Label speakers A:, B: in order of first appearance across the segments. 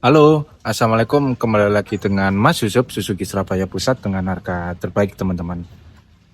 A: Halo, Assalamualaikum. Kembali lagi dengan Mas Yusuf, Suzuki Surabaya Pusat dengan harga terbaik teman-teman.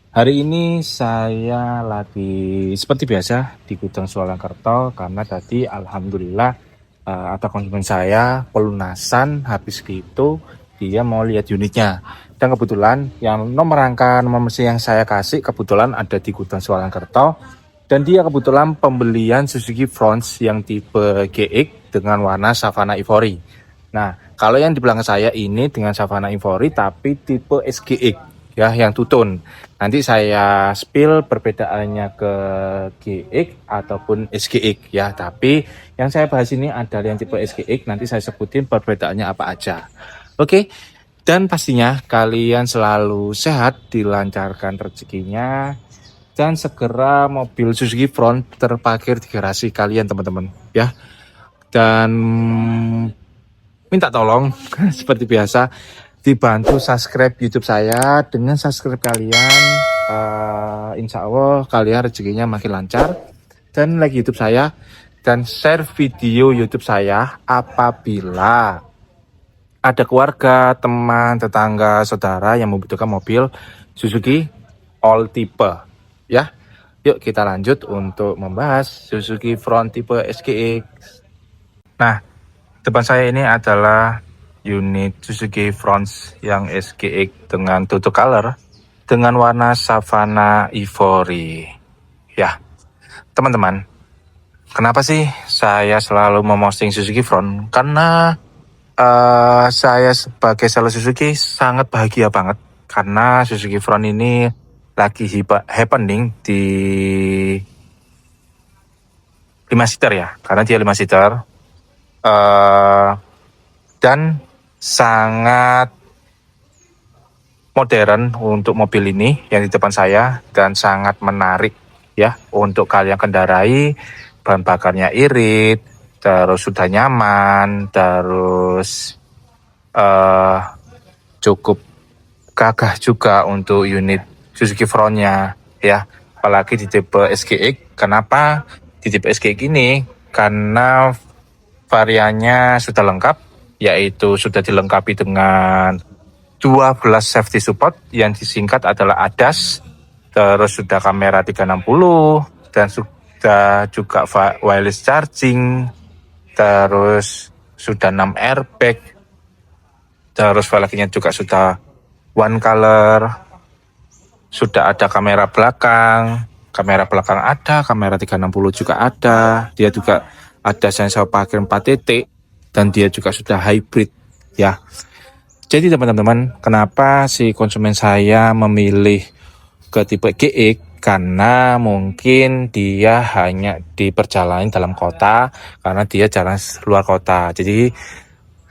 A: Hari ini saya lagi seperti biasa di gudang Swalakerto karena tadi alhamdulillah ada konsumen saya pelunasan habis gitu dia mau lihat unitnya. Dan kebetulan yang nomor rangka nomor mesin yang saya kasih kebetulan ada di gudang Swalakerto dan dia kebetulan pembelian Suzuki Fronts yang tipe GX dengan warna Savana Ivory. Nah, kalau yang di belakang saya ini dengan Savana Ivory tapi tipe SGX ya, yang two-tone. Nanti saya spill perbedaannya ke GX ataupun SGX ya. Tapi yang saya bahas ini adalah yang tipe SGX, nanti saya sebutin perbedaannya apa aja. Oke. Dan pastinya kalian selalu sehat, dilancarkan rezekinya, dan segera mobil Suzuki Front terparkir di garasi kalian teman-teman ya. Dan minta tolong seperti biasa dibantu subscribe YouTube saya. Dengan subscribe kalian insya Allah kalian rezekinya makin lancar, dan like YouTube saya dan share video YouTube saya apabila ada keluarga, teman, tetangga, saudara yang membutuhkan mobil Suzuki all tipe ya. Yuk kita lanjut untuk membahas Suzuki Front tipe SGX. Nah, depan saya ini adalah unit Suzuki Fronts yang SGX dengan tutu color dengan warna Savana Ivory. Ya, teman-teman, kenapa sih saya selalu memposting Suzuki Front? Karena saya sebagai seller Suzuki sangat bahagia banget karena Suzuki Front ini lagi happening di 5 seater ya, karena dia 5 seater. Dan sangat modern untuk mobil ini yang di depan saya, dan sangat menarik ya untuk kalian kendarai. Bahan bakarnya irit, terus sudah nyaman, terus cukup gagah juga untuk unit Suzuki Frontnya ya, apalagi di tipe SGX. Kenapa di tipe SGX ini? Karena variannya sudah lengkap, yaitu sudah dilengkapi dengan 12 safety support yang disingkat adalah ADAS, terus sudah kamera 360, dan sudah juga wireless charging, terus sudah 6 airbag, terus velgnya juga sudah one color, sudah ada kamera belakang ada, kamera 360 juga ada, dia juga ada sensor parkir 4 titik, dan dia juga sudah hybrid ya. Jadi teman-teman, kenapa si konsumen saya memilih ke tipe GX? Karena mungkin dia hanya di perjalanan dalam kota, karena dia jarang luar kota. Jadi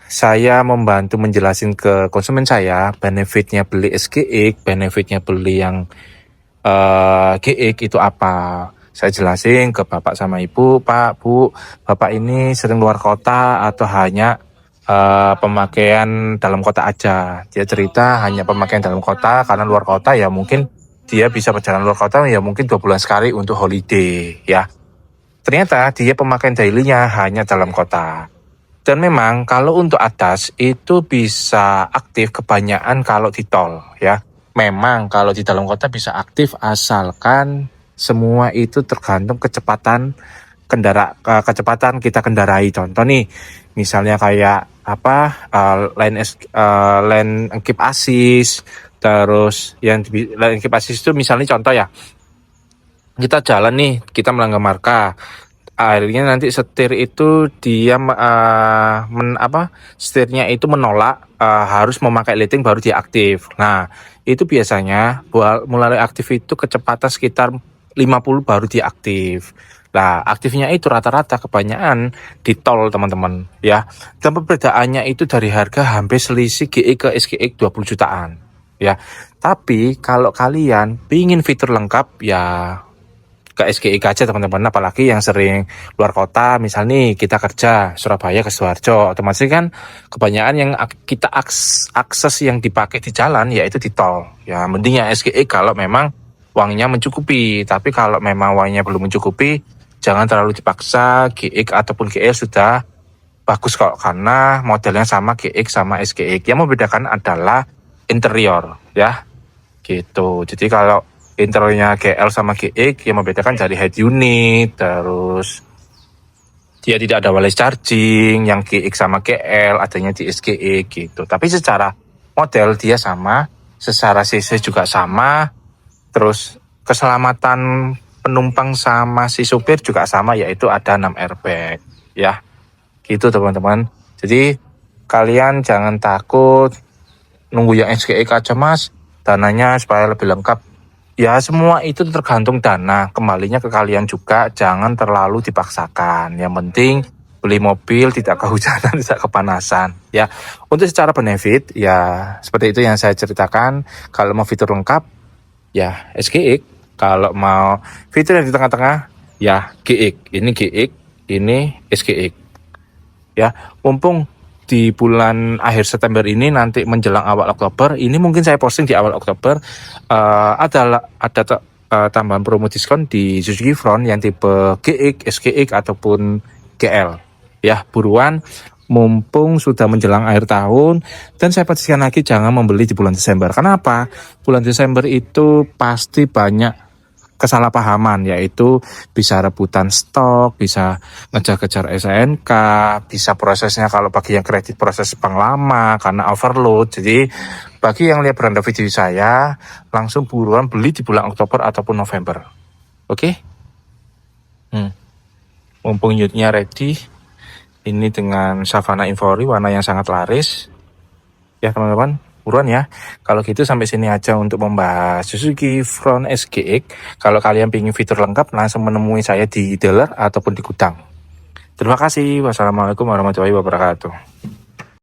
A: saya membantu menjelasin ke konsumen saya benefitnya beli SGX, benefitnya beli yang GX itu apa. Saya jelasin ke bapak sama ibu, Pak, Bu, bapak ini sering luar kota atau hanya pemakaian dalam kota aja. Dia cerita hanya pemakaian dalam kota, karena luar kota ya mungkin dia bisa perjalanan luar kota ya mungkin 2 bulan sekali untuk holiday ya. Ternyata dia pemakaian dailynya hanya dalam kota. Dan memang kalau untuk atas itu bisa aktif kebanyakan kalau di tol ya. Memang kalau di dalam kota bisa aktif asalkan semua itu tergantung kecepatan kecepatan kita kendarai. Contoh nih, misalnya kayak lane keep assist, terus yang lane keep assist itu misalnya contoh ya, kita jalan nih, kita melanggar marka, akhirnya nanti setir itu dia setirnya itu menolak, harus memakai lighting baru dia aktif. Nah, itu biasanya mulai aktif itu kecepatan sekitar 50 baru dia aktif. Nah, aktifnya itu rata-rata kebanyakan di tol teman-teman ya. Dan perbedaannya itu dari harga hampir selisih GX ke SGX 20 jutaan ya. Tapi kalau kalian pingin fitur lengkap ya ke SGX aja teman-teman, apalagi yang sering luar kota. Misal nih kita kerja Surabaya ke Sidoarjo, otomatis kan kebanyakan yang kita akses yang dipakai di jalan yaitu di tol ya. Mending ya SGX kalau memang uangnya mencukupi. Tapi kalau memang uangnya belum mencukupi, jangan terlalu dipaksa. GX ataupun GL sudah bagus kok, karena modelnya sama GX sama SGX. Yang membedakan adalah interior ya, gitu. Jadi kalau interiornya GL sama GX, yang membedakan dari head unit, terus dia tidak ada wireless charging. Yang GX sama GL adanya di SGX gitu. Tapi secara model dia sama, secara CC juga sama, terus keselamatan penumpang sama si supir juga sama, yaitu ada 6 airbag ya. Gitu teman-teman. Jadi kalian jangan takut nunggu yang SGX aja mas, dananya supaya lebih lengkap. Ya semua itu tergantung dana, kembalinya ke kalian juga, jangan terlalu dipaksakan. Yang penting beli mobil tidak kehujanan, tidak kepanasan ya. Untuk secara benefit ya seperti itu yang saya ceritakan. Kalau mau fitur lengkap ya SGX, kalau mau fitur yang di tengah-tengah ya GX. Ini GX, ini SGX ya. Mumpung di bulan akhir September ini, nanti menjelang awal Oktober ini, mungkin saya posting di awal Oktober, ada tambahan promo diskon di Suzuki Front yang tipe GX, SGX ataupun GL ya. Buruan mumpung sudah menjelang akhir tahun. Dan saya pastikan lagi, jangan membeli di bulan Desember. Kenapa? Bulan Desember itu pasti banyak kesalahpahaman, yaitu bisa rebutan stok, bisa ngejar-kejar SNK, bisa prosesnya kalau bagi yang kredit proses bank lama karena overload. Jadi bagi yang lihat beranda video saya, langsung buruan beli di bulan Oktober ataupun November. Oke? Mumpung unitnya ready, ini dengan Savana Infori warna yang sangat laris ya teman-teman. Buruan ya. Kalau gitu sampai sini aja untuk membahas Suzuki Front SGX. Kalau kalian ingin fitur lengkap, langsung menemui saya di dealer ataupun di gudang. Terima kasih. Wassalamualaikum warahmatullahi wabarakatuh.